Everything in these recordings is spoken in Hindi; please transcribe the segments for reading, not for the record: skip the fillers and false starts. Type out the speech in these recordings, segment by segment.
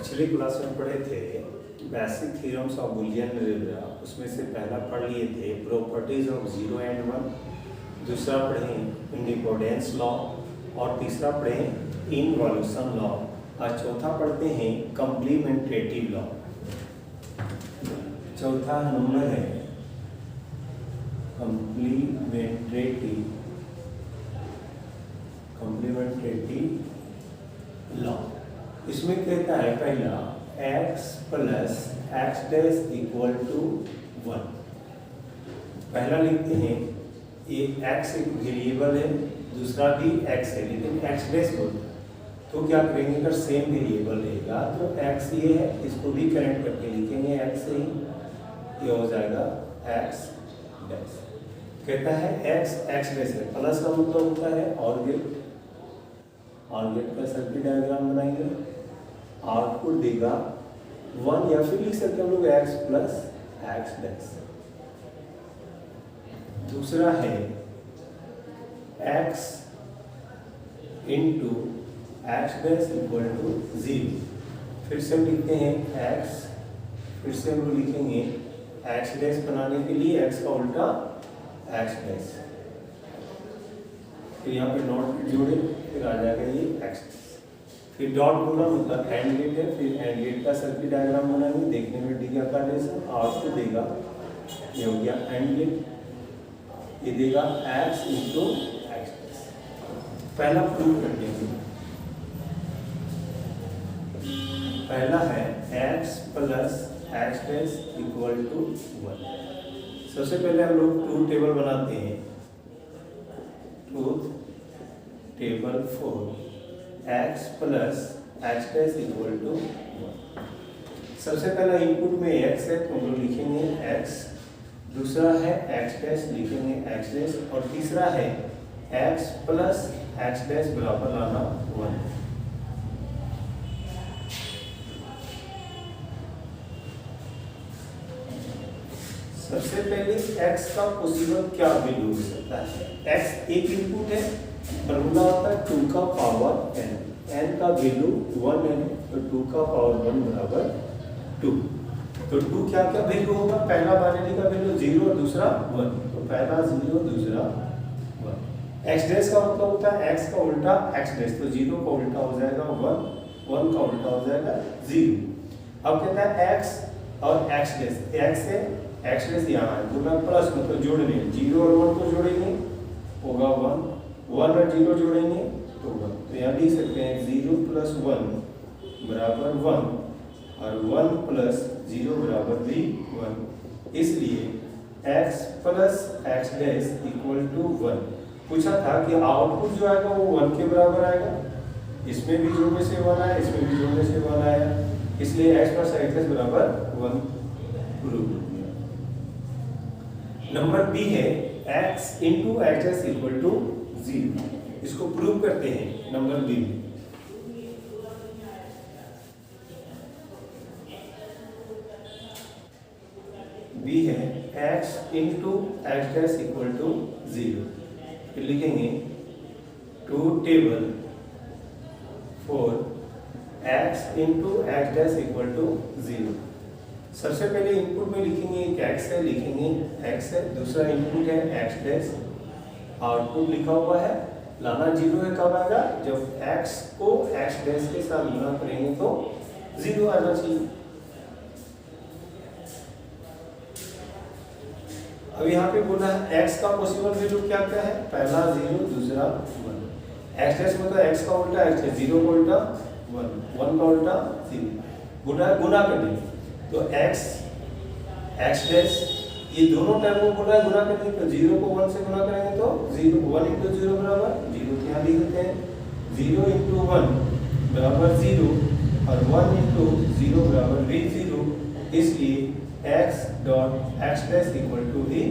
पिछली क्लास में पढ़े थे basic theorems of Boolean algebra, उसमें से पहला पढ़ लिए थे प्रॉपर्टीज ऑफ 0 एंड 1, दूसरा पढ़े इंडिपेंडेंस लॉ और तीसरा पढ़े इनवॉल्यूशन लॉ और चौथा पढ़ते हैं कॉम्प्लीमेंटेटिव लॉ। चौथा नंबर है कॉम्प्लीमेंटेटिव लॉ। इसमें कहता है पहला x plus X dash equal to 1। पहला लिखते हैं ये x एक वेरिएबल है, दूसरा भी x है लेकिन x डैश बोलता है, तो क्या करेंगे अगर सेम वेरिएबल रहेगा तो x ये है, इसको भी करेक्ट करके लिखेंगे x से ही, ये हो जाएगा x डैश। कहता है x x डैश है, प्लस का मतलब होता है और गेट का सर्किट डायग्राम बनाएंगे, आउटपुट देगा 1 या फिर लिख सकते हैं हम लोग x प्लस एक्स डैश। दूसरा है x into X dash equal to 0। फिर से हम लिखते हैं x, फिर से हम लोग लिखेंगे एक्स डैश बनाने के लिए x का उल्टा एक्स डैश, फिर यहाँ पे नॉट जोड़े, फिर आ जाएगा ये x। फिर डॉट बोला मतलब एंड गेट है, फिर एंड गेट का सर्किट डायग्राम बनाएंगे, देखने में डी का जैसा आउटपुट देगा, ये हो गया एंड गेट, ये देगा x इंटू एक्स। पहला प्रूव कर देंगे, पहला है x plus X dash equal to 1। सबसे पहले हम लोग ट्रूथ टेबल बनाते हैं, truth table for x plus X dash equal to 1। सबसे पहला इनपुट में x है तो हम लोग लिखेंगे x, दूसरा है x डैश लिखेंगे x डैश और तीसरा है x प्लस एक्स डैश बराबर लाना 1। सबसे पहले x का पॉसिबल क्या वैल्यू हो सकता है। x एक इनपुट है, फॉर्मूला होता है 2 का पावर n, n का वैल्यू 1 है तो 2 का पावर 1 बराबर 2। तो 2 क्या क्या वैल्यू होगा, पहला बाइनरी का वैल्यू 0 और दूसरा 1, तो पहला 0 दूसरा 1। x डैश का मतलब होता है x का उल्टा x डैश, तो 0 का उल्टा हो जाएगा 1, 1 का उल्टा हो जाएगा 0। अब कहता है x और x डैश, x है x डैश यहाँ है, तो मैं प्लस मतलब जोड़ने 0 और 1 को जोड़ेंगे होगा 1, 1 और 0 जोड़ेंगे तो 1, तो यहाँ लिख सकते हैं 0 प्लस 1 बराबर 1 और 1 प्लस 0 बराबर भी 1। इसलिए x plus X dash equal to 1। पूछा था कि आउटपुट जो आएगा वो 1 के बराबर आएगा, इसमें भी जोड़ने से 1 आया, इसमें भी जोड़ने से 1 आया, इसलिए x प्लस एक्स डैश बराबर 1 प्रूव। नंबर बी है x into X dash equal to 0। इसको प्रूव करते हैं नंबर बी में। बी है x into X dash equal to 0। फिर लिखेंगे truth table for x into X dash equal to 0। सबसे पहले इनपुट में लिखेंगे एक x है, लिखेंगे x है, दूसरा इनपुट है x डैश, आउटपुट लिखा हुआ है, लाना 0 है, कब आएगा जब x को x डैश के साथ गुणा करेंगे तो 0 आना चाहिए। अब यहाँ पे बोला है x का पॉसिबल वैल्यू क्या क्या है, पहला 0 दूसरा 1। x डैश मतलब x का उल्टा x है, 0 का उल्टा 1, 1 का उल्टा 0, गुणा कर देंगे तो x डैश ये दोनों टर्म को गुणा करेंगे तो 0 को 1 से गुणा करेंगे तो 0, 1 इंटू 0 बराबर 0, तो यहाँ लिख देते हैं 0 इंटू 1 बराबर 0 और 1 इंटू 0 बराबर भी 0, इसलिए x dot X dash equal to भी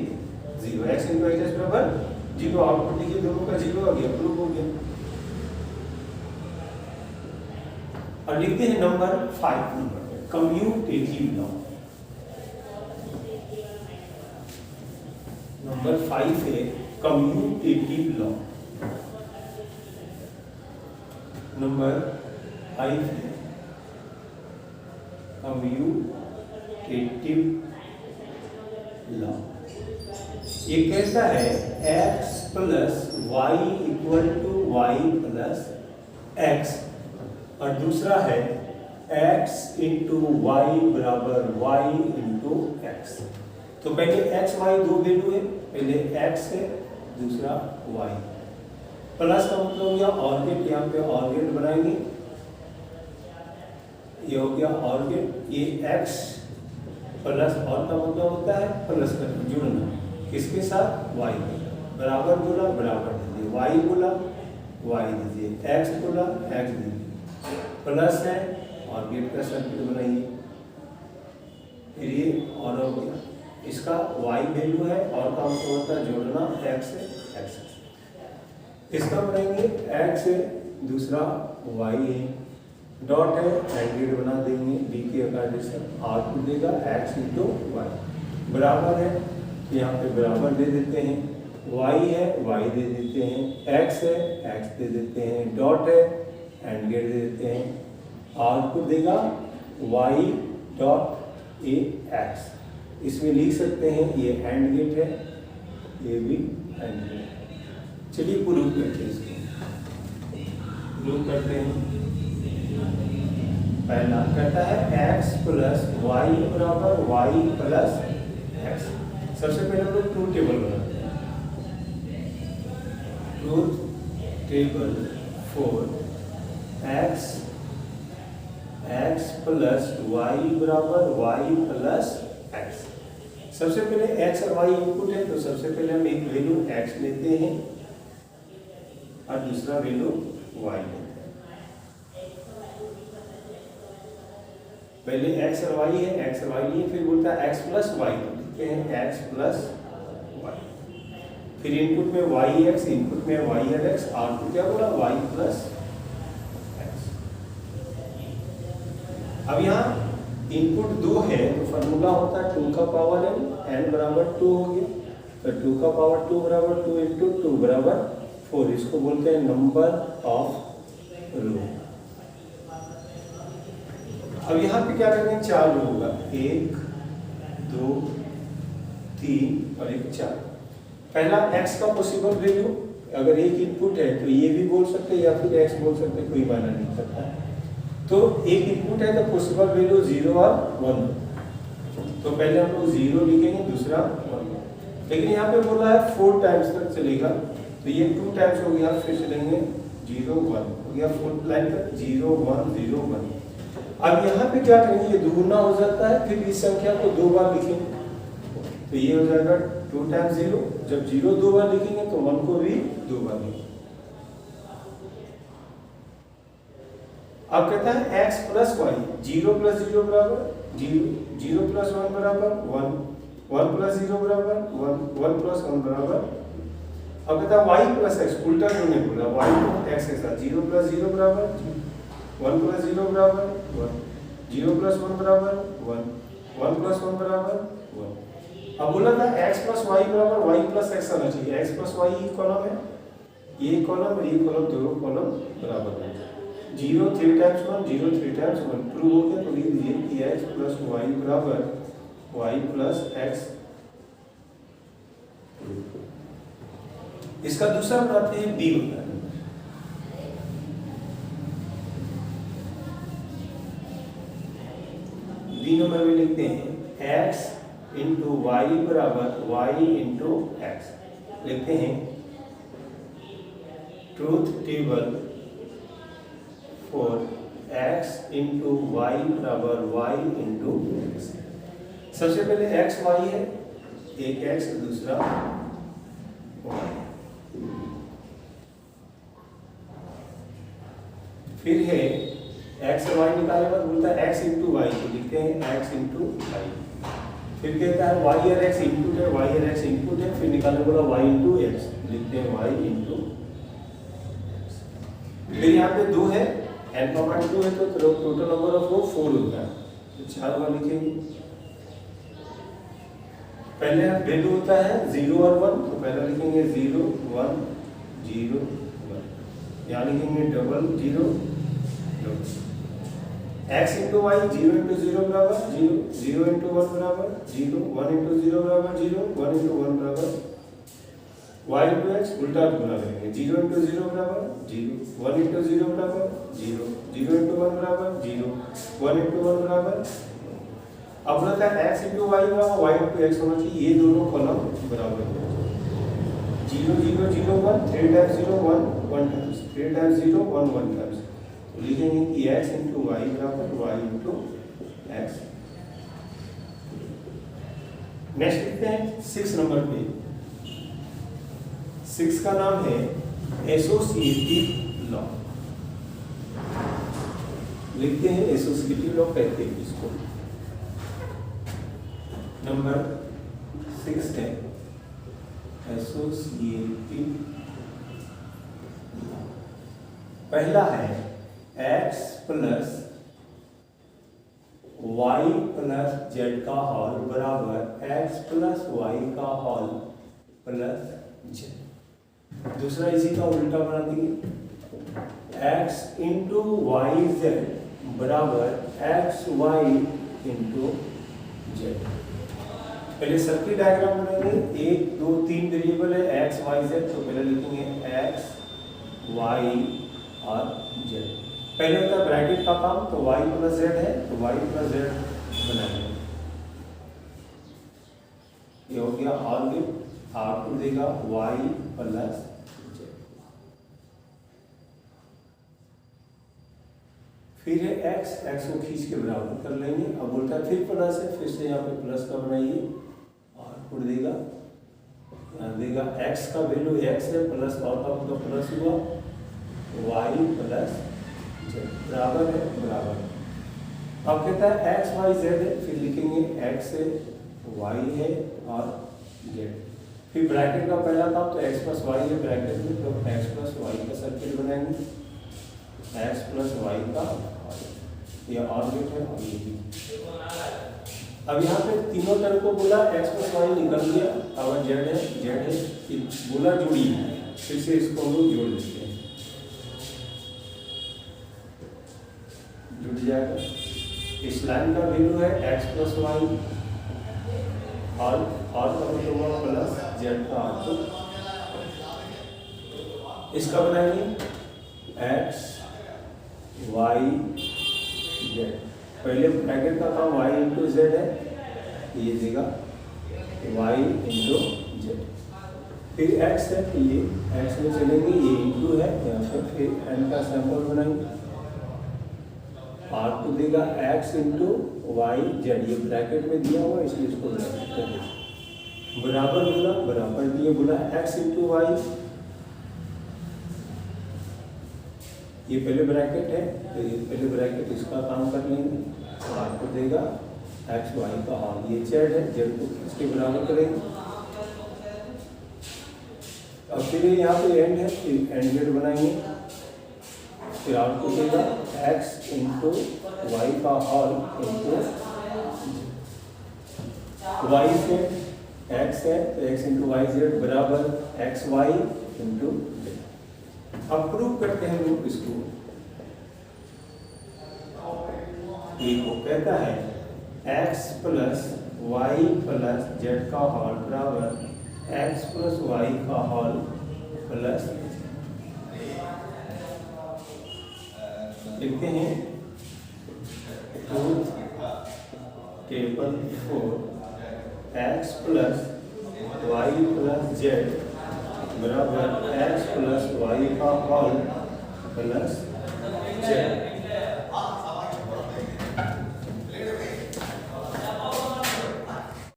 0, x इंटू एक्स डैश बराबर 0। आउटपुट देखिए दोनों का 0 आ गया, प्रूव हो गया। और लिखते हैं number 5 number commutative law. Number 5 है कम्यूटेटिव लॉ। नंबर 5 है कम्यूटेटिव लॉ। ये कहता है x plus Y equal to Y plus X, और दूसरा है x इंटू वाई बराबर वाई इंटू एक्स। तो पहले x y दो वैल्यू है, पहले x है दूसरा y। प्लस का मतलब हो गया ऑर गेट, यहाँ पे ऑर गेट बनाएंगे, ये हो गया ऑर गेट। ये x प्लस और का मतलब होता है प्लस का जुड़ना, किसके साथ y के, बराबर बोला बराबर दीजिए, y बोला y दीजिए, x बोला x दीजिए, प्लस है और गेट का सर्किट बनाइए। फिर ये और हो गया, इसका y वैल्यू है और का मतलब होता है जोड़ना, x है x। इसका बनाएंगे x है दूसरा y है, डॉट है एंड गेट बना देंगे b के अकॉर्डिंग, आउटपुट देगा x इंटू वाई, बराबर है तो यहाँ पे बराबर दे देते हैं, y है y दे देते हैं, x है x दे देते हैं, डॉट है एंड गेट दे देते हैं, आउटपुट देगा y डॉट ए एक्स। इसमें लिख सकते हैं ये एंड गेट है, ये भी एंड गेट है। चलिए प्रूव करते हैं, इसको प्रूव करते हैं। पहला कहता है x प्लस वाई बराबर वाई प्लस एक्स। सबसे पहले हम लोग ट्रूथ टेबल बनाते हैं। Truth table for x plus Y बराबर वाई प्लस एक्स। सबसे पहले x और y इनपुट है, तो सबसे पहले हम एक वैल्यू x लेते हैं और दूसरा वैल्यू y लेते हैं। पहले x और y है, x और y लिए, फिर बोलता है x प्लस वाई, लिखते हैं x प्लस वाई। फिर इनपुट में y x, इनपुट में y और x, आउटपुट क्या बोला y प्लस एक्स। अब यहाँ इनपुट 2 है तो फॉर्मूला होता है 2 का पावर n बराबर 2 हो गया, तो 2 का पावर 2 बराबर 2 इंटू 2 बराबर 4। इसको बोलते हैं नंबर ऑफ रो। अब यहाँ पे क्या करेंगे, 4 रो होगा, 1 2 3 और 1 4। पहला x का पॉसिबल वैल्यू, अगर एक इनपुट है तो ये भी बोल सकते हैं या फिर x बोल सकते हैं, कोई मायना नहीं करता। तो एक इनपुट है तो पॉसिबल वैल्यू 0 और 1, तो पहले हम लोग 0 लिखेंगे, दूसरा 1। लेकिन यहाँ पे बोला है 4 टाइम्स तक चलेगा, तो ये 2 टाइम्स हो गया, फिर चलेंगे 0 1 हो गया, 4th लाइन तक 0 1 0 1। अब यहाँ पे क्या करेंगे, ये दुगुना हो जाता है, फिर इस संख्या को 2 बार लिखेंगे, तो ये हो जाएगा 2 टाइम्स 0। जब 0 2 बार लिखेंगे तो 1 को भी 2 बार लिखेंगे। अब कहता है x प्लस वाई, 0 प्लस 0 बराबर 0, 0 प्लस 1 बराबर 1, 1 प्लस 0 बराबर 1, 1 प्लस 1 बराबर। अब कहता है y प्लस x, उल्टा जोड़ने बोला, y को x के साथ, 0 प्लस 0 बराबर 1 प्लस 0 बराबर 1, 0 प्लस 1 बराबर 1, 1 प्लस 1 बराबर 1। अब बोला था x प्लस वाई बराबर y प्लस x आना चाहिए, x प्लस वाई कॉलम है, ये कॉलम और ये कॉलम, दोनों कॉलम बराबर है। 0 3 टाइम्स 1, 0 3 टाइम्स 1 प्रूव हो गया। तो लिख दीजिए कि x प्लस वाई बराबर y प्लस एक्स। इसका दूसरा बनाते हैं b होता है। b नंबर में लिखते हैं x इंटू वाई बराबर y इंटू एक्स। लिखते हैं truth table for x into Y बराबर y इंटू एक्स। सबसे पहले x y है, एक x दूसरा y। फिर है x और y निकालने पर बोलता है x इंटू वाई, तो लिखते हैं x इंटू वाई। फिर कहता है y और x इनपुट है, y और x इनपुट है, फिर निकालने बोला y इंटू x, लिखते हैं y इंटू। फिर यहाँ पे 2 है, n पावर 2 है, तो टोटल नंबर ऑफ रो 4 होता है, तो 4 बार लिखेंगे। पहले वैल्यू होता है 0 और 1, तो पहला लिखेंगे 0 1 0 1, यहाँ लिखेंगे 0 0 0। x इंटू वाई, 0 इंटू 0 बराबर 0, 0 इंटू 1 बराबर 0, 1 इंटू 0 बराबर 0, 1 इंटू 1 बराबर y इंटू x, उल्टा गुना करेंगे, 0 इंटू 0 बराबर 0, 1 इंटू 0 बराबर 0, 0 इंटू 1 बराबर 0, 1 इंटू 1 बराबर। अब बोलता है x इंटू वाई बराबर y इंटू x होना चाहिए, ये दोनों कॉलम बराबर होना चाहिए। 0 0 0 1, 3 टाइम्स 0 1 1 टाइम्स, 3 टाइम्स 0 1 1 टाइम्स, तो लिखेंगे कि x इंटू वाई बराबर y इंटू x। नेक्स्ट लिखते हैं 6 नंबर पे। 6 का नाम है एसोसिएटिव लॉ। लिखते हैं एसोसिएटिव लॉ कहते हैं इसको। नंबर 6 है एसोसिएटिव। पहला है x plus Y plus Z का होल बराबर x प्लस वाई का होल प्लस जेड। दूसरा इसी का उल्टा बना देंगे, x इंटू वाई जेड बराबर एक्स वाई इंटू जेड। पहले सर्किट डायग्राम बनाएंगे, 1 2 3 वेरिएबल है x y z, तो पहले लिखेंगे x y और z। पहले होता है ब्रैकेट का काम, तो y प्लस z है तो y प्लस z बनाएंगे, ये हो गया। और भी आउटपुट देगा y प्लस z। फिर है x, x को खींच के बराबर कर लेंगे। अब बोलता है फिर प्लस है, फिर से यहाँ पे प्लस का बनाइए, आउटपुट देगा, यहाँ देगा x का वैल्यू x है, प्लस आउटपुट का प्लस हुआ, y प्लस z बराबर है बराबर। अब कहता है x y z है, फिर लिखेंगे x है y है और z। फिर ब्रैकेट का पहला काम तो x प्लस वाई है ब्रैकेट में, तो x प्लस वाई का सर्किट बनाएंगे, x प्लस वाई का, ये और गेट है और ये भी। अब यहाँ पे तीनों टर्म को बोला x प्लस वाई निकल गया, अब z है बोला जोड़ी, फिर से इसको हम लोग जोड़ लेते हैं, जुड़ जाएगा। इस लाइन का वैल्यू है x प्लस वाई और प्लस जेड का आउटपुट। इसका बनाएंगे x y z। पहले ब्रैकेट का काम y इंटू जेड है, ये देगा y इंटू जेड। फिर x है तो ये x में चलेंगे, ये इंटू है यहाँ पे, फिर n का सैंपल बनाएंगे, आउटपुट देगा x इंटू वाई जेड। ये ब्रैकेट में दिया हुआ इसलिए इसको ब्रैकेट कर दें, बराबर बोला बराबर दिए, बोला x इंटू वाई, ये पहले ब्रैकेट है तो ये पहले ब्रैकेट इसका काम कर लेंगे, तो आपको देगा एक्स वाई का होल। ये जेड है, जेड को इसके बराबर करेंगे। अब फिर यहाँ पे एंड है, फिर एंड जेड बनाएंगे, फिर आपको देगा x इंटू वाई का होल इंटू वाई से x है तो x इंटू वाई जेड बराबर एक्स वाई इंटू जेड। अब प्रूव करते हैं लोग इसको। देखो कहता है x plus Y plus Z का होल बराबर x प्लस वाई का होल प्लस, लिखते हैं truth table 4 x plus Y plus Z बराबर x प्लस वाई का होल प्लस जेड।